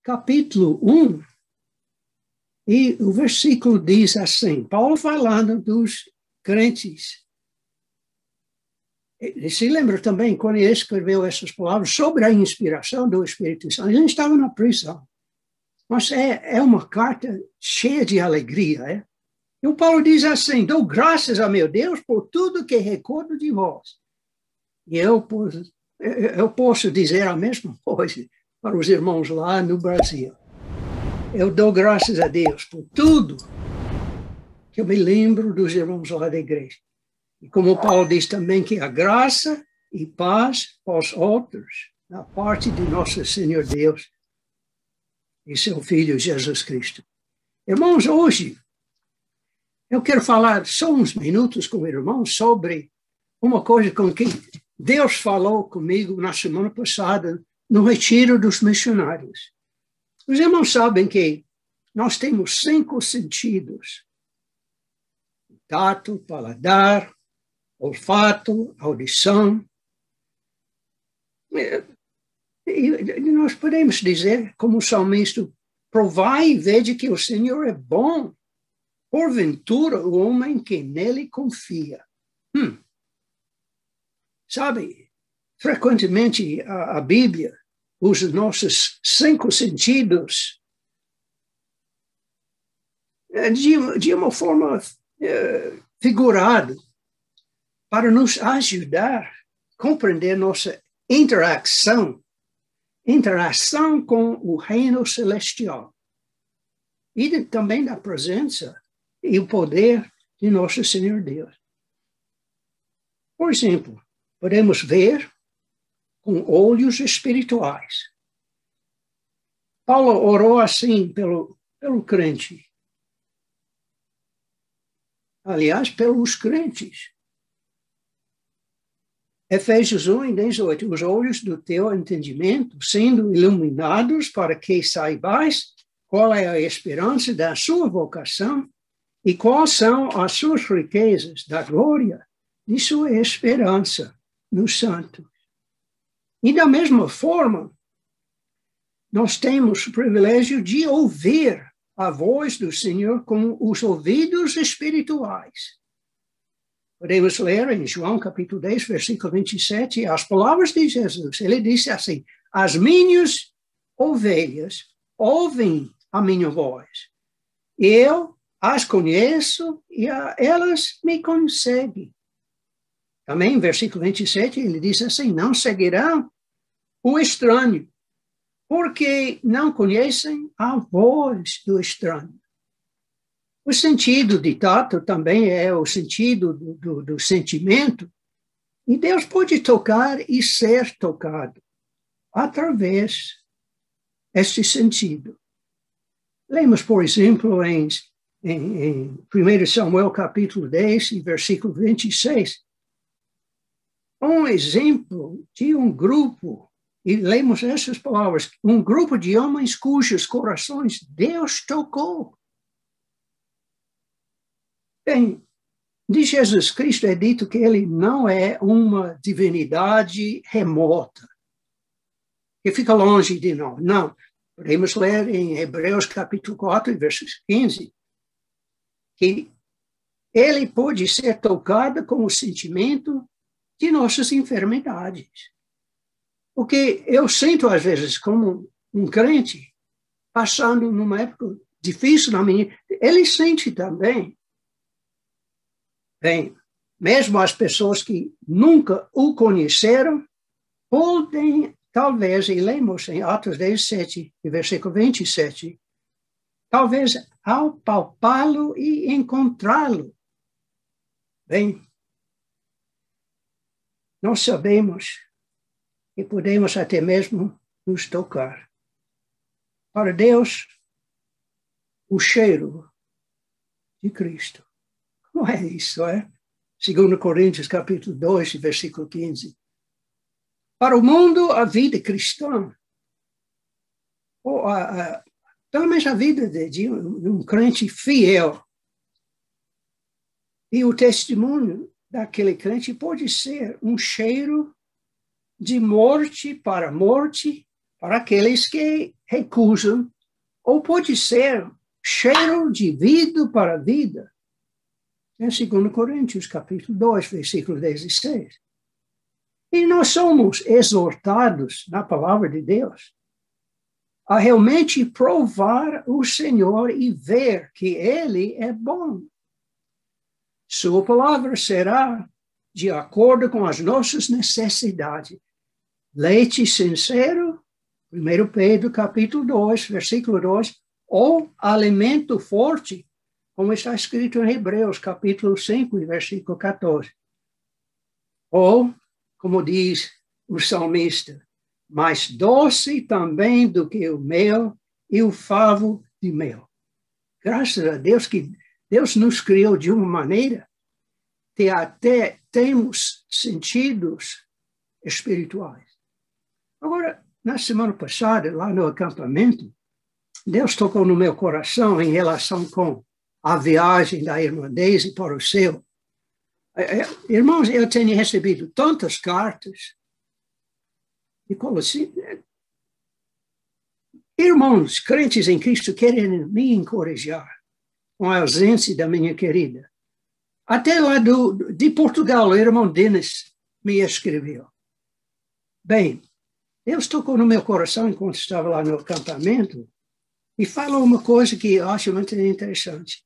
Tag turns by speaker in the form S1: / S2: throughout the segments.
S1: capítulo 1, e o versículo diz assim, Paulo falando dos crentes. E se lembra também, quando ele escreveu essas palavras sobre a inspiração do Espírito Santo, ele estava na prisão. Mas é uma carta cheia de alegria. É? E o Paulo diz assim, dou graças a meu Deus por tudo que recordo de vós. E eu posso dizer a mesma coisa para os irmãos lá no Brasil. Eu dou graças a Deus por tudo que eu me lembro dos irmãos lá da igreja. E como Paulo diz também que a graça e paz aos outros, da parte de nosso Senhor Deus e seu Filho Jesus Cristo. Irmãos, hoje eu quero falar só uns minutos com o irmão sobre uma coisa com que Deus falou comigo na semana passada no retiro dos missionários. Os irmãos sabem que nós temos 5 sentidos: tato, paladar, olfato, audição. E nós podemos dizer, como o salmista, provai e vede que o Senhor é bom. Porventura, o homem que nele confia. Sabe, frequentemente a Bíblia usa nossos 5 sentidos de uma forma figurada para nos ajudar a compreender nossa interação com o reino celestial e também da presença e o poder de nosso Senhor Deus. Por exemplo, podemos ver com olhos espirituais. Paulo orou assim pelo crente. Aliás, pelos crentes. Efésios 1:18, os olhos do teu entendimento sendo iluminados para que saibais qual é a esperança da sua vocação e quais são as suas riquezas da glória de sua esperança nos santos. E da mesma forma, nós temos o privilégio de ouvir a voz do Senhor com os ouvidos espirituais. Podemos ler em João capítulo 10, versículo 27, as palavras de Jesus. Ele disse assim, as minhas ovelhas ouvem a minha voz. Eu as conheço e elas me conseguem. Também, em versículo 27, ele diz assim, não seguirão o estranho, porque não conhecem a voz do estranho. O sentido de tato também é o sentido do sentimento, e Deus pode tocar e ser tocado através deste sentido. Lemos, por exemplo, em 1 Samuel capítulo 10, versículo 26, um exemplo de um grupo, e lemos essas palavras, um grupo de homens cujos corações Deus tocou. Bem, de Jesus Cristo é dito que ele não é uma divindade remota, que fica longe de nós. Não. Podemos ler em Hebreus capítulo 4, versos 15, que ele pode ser tocado com o sentimento de nossas enfermidades. Porque eu sinto, às vezes, como um crente, passando numa época difícil na minha, ele sente também. Bem, mesmo as pessoas que nunca o conheceram, podem, talvez, e lemos em Atos 17, versículo 27, talvez ao palpá-lo e encontrá-lo. Bem, nós sabemos que podemos até mesmo nos tocar. Para Deus, o cheiro de Cristo. Como é isso, é? 2 Coríntios capítulo 2, versículo 15. Para o mundo, a vida cristã, ou pelo menos a vida de um crente fiel, e o testemunho daquele crente pode ser um cheiro de morte para aqueles que recusam, ou pode ser cheiro de vida para a vida. Em 2 Coríntios, capítulo 2, versículo 16. E nós somos exortados na palavra de Deus a realmente provar o Senhor e ver que Ele é bom. Sua palavra será de acordo com as nossas necessidades. Leite sincero, 1 Pedro, capítulo 2, versículo 2, ou alimento forte, como está escrito em Hebreus, capítulo 5, versículo 14. Ou, como diz o salmista, mais doce também do que o mel e o favo de mel. Graças a Deus que Deus nos criou de uma maneira que até temos sentidos espirituais. Agora, na semana passada, lá no acampamento, Deus tocou no meu coração em relação com a viagem da irmã Daisy para o céu. Irmãos, eu tenho recebido tantas cartas de Colossenses. Irmãos, crentes em Cristo, querem me encorajar com a ausência da minha querida. Até lá de Portugal, o irmão Denis me escreveu. Bem, Deus tocou no meu coração enquanto estava lá no acampamento e falou uma coisa que eu acho muito interessante.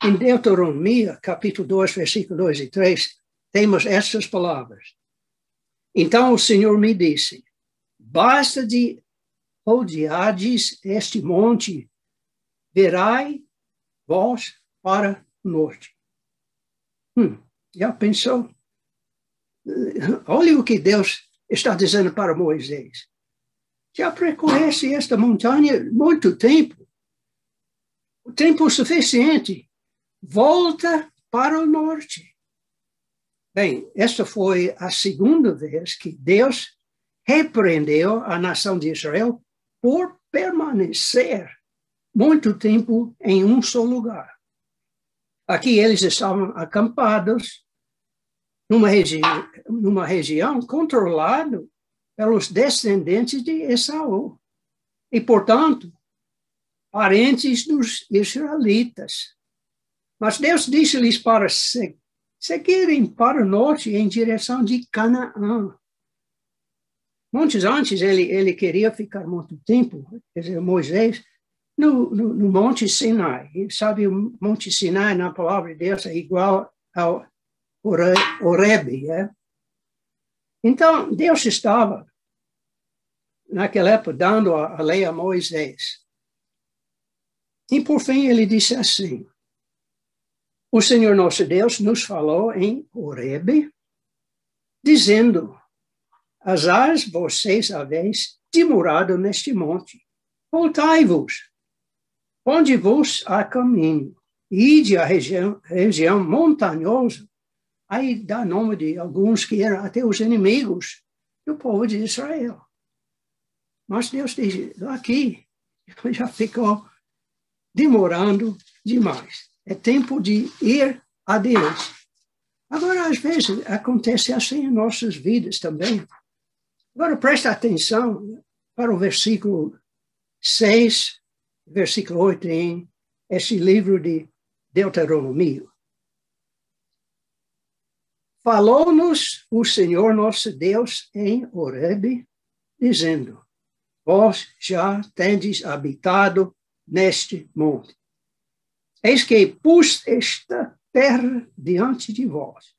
S1: Em Deuteronomia, capítulo 2, versículo 2 e 3, temos essas palavras. Então o Senhor me disse, basta de rodeardes este monte, virai vós para o norte. Já pensou? Olha o que Deus está dizendo para Moisés. Já percorresse esta montanha muito tempo. O tempo suficiente. Volta para o norte. Bem, esta foi a segunda vez que Deus repreendeu a nação de Israel por permanecer muito tempo em um só lugar. Aqui eles estavam acampados numa região controlada pelos descendentes de Esaú. E, portanto, parentes dos israelitas. Mas Deus disse-lhes para seguirem para o norte em direção de Canaã. Muitos antes ele queria ficar muito tempo, quer dizer, Moisés, no Monte Sinai. E sabe, o Monte Sinai, na palavra de Deus, é igual ao Horebe. Então, Deus estava, naquela época, dando a lei a Moisés. E, por fim, ele disse assim, o Senhor nosso Deus nos falou em Horebe, dizendo, asás vocês haveis demorado neste monte, voltai-vos, onde-vos há caminho, ide à região montanhosa, aí dá nome de alguns que eram até os inimigos do povo de Israel. Mas Deus diz, aqui já ficou demorando demais. É tempo de ir adiante. Agora, às vezes, acontece assim em nossas vidas também. Agora, presta atenção para o versículo 6, versículo 8, em esse livro de Deuteronomia. Falou-nos o Senhor nosso Deus em Horebe, dizendo, vós já tendes habitado neste monte. Eis que pus esta terra diante de vós.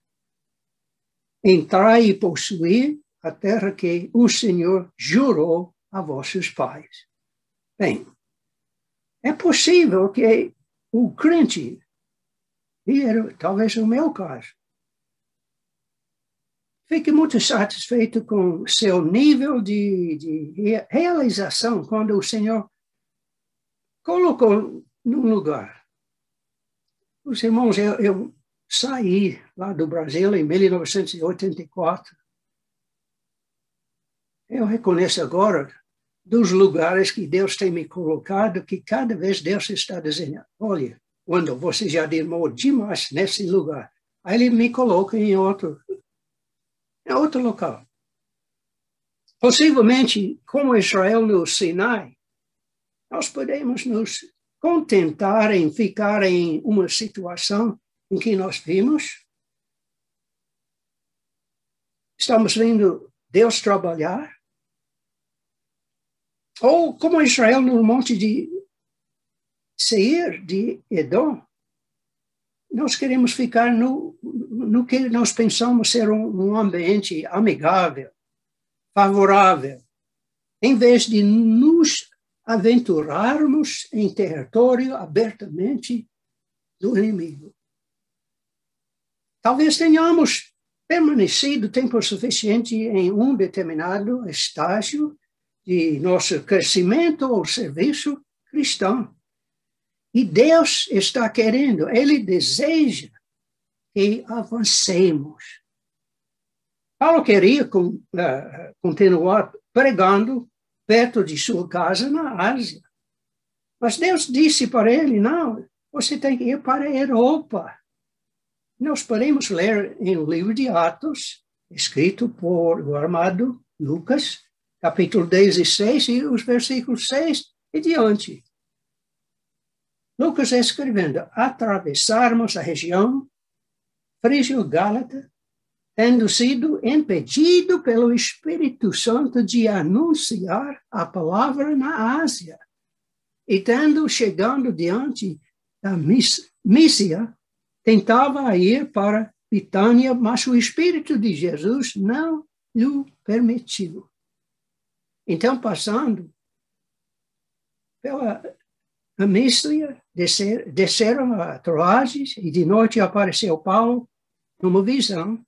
S1: Entrai e possuí a terra que o Senhor jurou a vossos pais. Bem, é possível que o crente, e era talvez o meu caso, fique muito satisfeito com seu nível de realização quando o Senhor colocou num lugar. Os irmãos, eu saí lá do Brasil em 1984. Eu reconheço agora dos lugares que Deus tem me colocado, que cada vez Deus está dizendo, olha, quando você já demorou demais nesse lugar, aí Ele me coloca em outro local. Possivelmente, como Israel no Sinai, nós podemos nos contentar em ficar em uma situação em que nós vimos, estamos vendo Deus trabalhar, ou como Israel no monte de Seir, de Edom, nós queremos ficar no que nós pensamos ser um ambiente amigável, favorável, em vez de nos aventurarmos em território abertamente do inimigo. Talvez tenhamos permanecido tempo suficiente em um determinado estágio de nosso crescimento ou serviço cristão. E Deus está querendo, Ele deseja que avancemos. Paulo queria continuar pregando perto de sua casa na Ásia. Mas Deus disse para ele, não, você tem que ir para a Europa. Nós podemos ler em o livro de Atos, escrito por o amado Lucas, capítulo 16 e os versículos 6 e diante. Lucas escrevendo, atravessarmos a região frígio-gálata, tendo sido impedido pelo Espírito Santo de anunciar a palavra na Ásia, e tendo chegando diante da Mísia, tentava ir para Bitânia, mas o Espírito de Jesus não lhe permitiu. Então, passando pela Mísia, desceram a Troades, e de noite apareceu Paulo numa visão.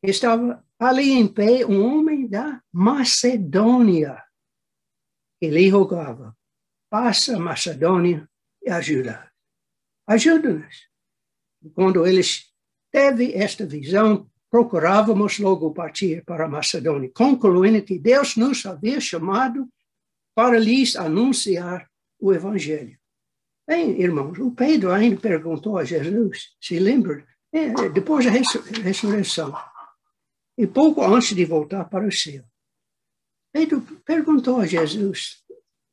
S1: Estava ali em pé um homem da Macedônia, que lhe rogava, passa a Macedônia e ajuda-nos. Quando eles teve esta visão, procurávamos logo partir para a Macedônia, concluindo que Deus nos havia chamado para lhes anunciar o Evangelho. Bem, irmãos, o Pedro ainda perguntou a Jesus, se lembra, depois da ressurreição, e pouco antes de voltar para o céu, Pedro perguntou a Jesus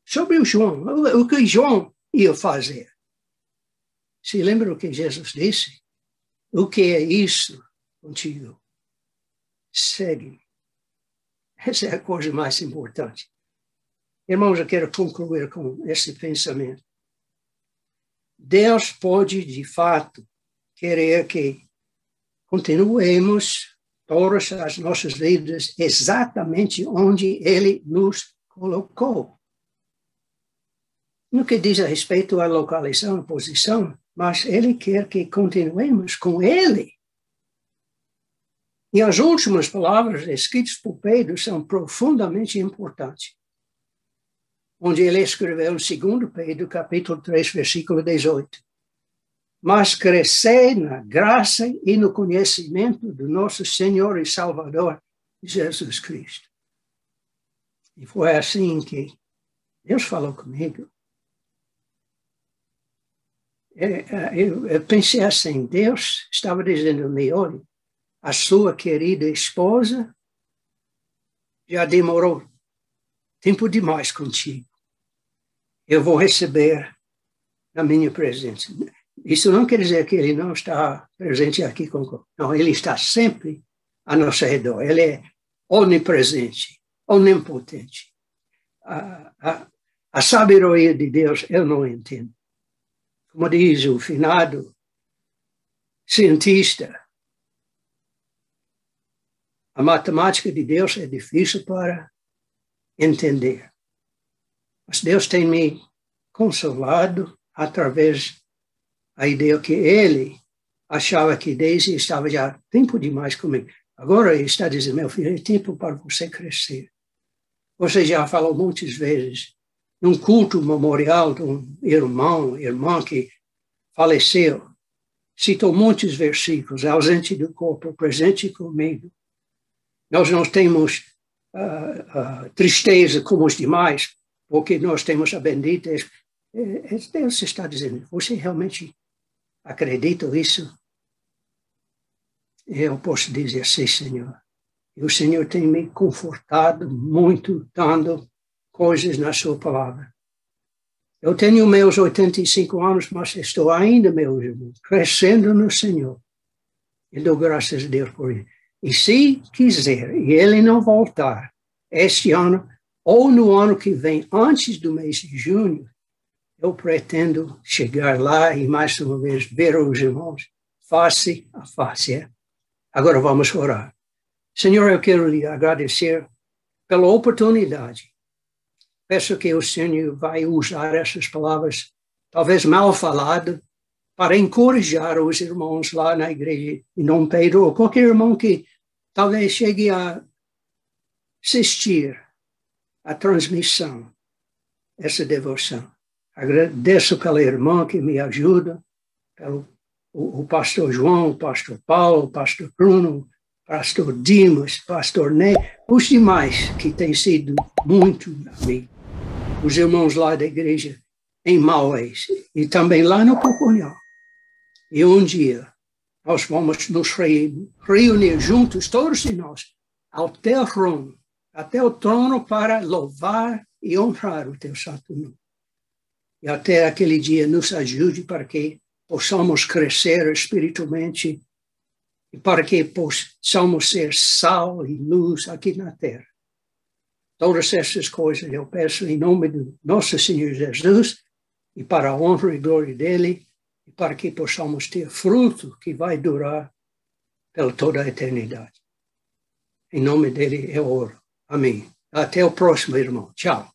S1: sobre o João, o que João ia fazer. Se lembra o que Jesus disse? O que é isso contigo? Segue. Essa é a coisa mais importante. Irmãos, eu quero concluir com esse pensamento. Deus pode, de fato, querer que continuemos todas as nossas vidas exatamente onde Ele nos colocou. No que diz a respeito à localização, à posição, mas Ele quer que continuemos com Ele. E as últimas palavras escritas por Pedro são profundamente importantes. Onde ele escreveu em 2 Pedro, capítulo 3, versículo 18. Mas crescei na graça e no conhecimento do nosso Senhor e Salvador, Jesus Cristo. E foi assim que Deus falou comigo. Eu pensei assim, Deus estava dizendo-me, olha, a sua querida esposa já demorou tempo demais contigo. Eu vou receber na minha presença. Isso não quer dizer que ele não está presente aqui conosco. Não, ele está sempre a nosso redor. Ele é onipresente, onipotente. A sabedoria de Deus eu não entendo. Como diz o finado cientista, a matemática de Deus é difícil para entender. Mas Deus tem me consolado através da ideia que Ele achava que Daisy estava já tempo demais comigo. Agora Ele está dizendo, meu filho, é tempo para você crescer. Você já falou muitas vezes num culto memorial de um irmã que faleceu. Citou muitos versículos, ausente do corpo, presente comigo. Nós não temos tristeza como os demais, porque nós temos a bendita. Deus está dizendo, você realmente acredita nisso? Eu posso dizer, sim, Senhor. E o Senhor tem me confortado muito, dando coisas na sua palavra. Eu tenho meus 85 anos, mas estou ainda, meus irmãos, crescendo no Senhor. E dou graças a Deus por isso. E se quiser, e Ele não voltar este ano, ou no ano que vem, antes do mês de junho, eu pretendo chegar lá e mais uma vez ver os irmãos face a face. É? Agora vamos orar. Senhor, eu quero lhe agradecer pela oportunidade. Peço que o Senhor vai usar essas palavras, talvez mal faladas, para encorajar os irmãos lá na igreja em Dom Pedro, ou qualquer irmão que talvez chegue a assistir à transmissão, essa devoção. Agradeço pela irmã que me ajuda, pelo o pastor João, o pastor Paulo, o pastor Bruno, o pastor Dimas, o pastor Ney, os demais que têm sido muito amigos. Os irmãos lá da igreja em Maués e também lá no Coconhal. E um dia nós vamos nos reunir juntos, todos de nós, até o trono para louvar e honrar o teu santo nome. E até aquele dia nos ajude para que possamos crescer espiritualmente e para que possamos ser sal e luz aqui na terra. Todas essas coisas eu peço em nome do nosso Senhor Jesus e para a honra e glória dele e para que possamos ter fruto que vai durar pela toda a eternidade. Em nome dele eu oro. Amém. Até o próximo, irmão. Tchau.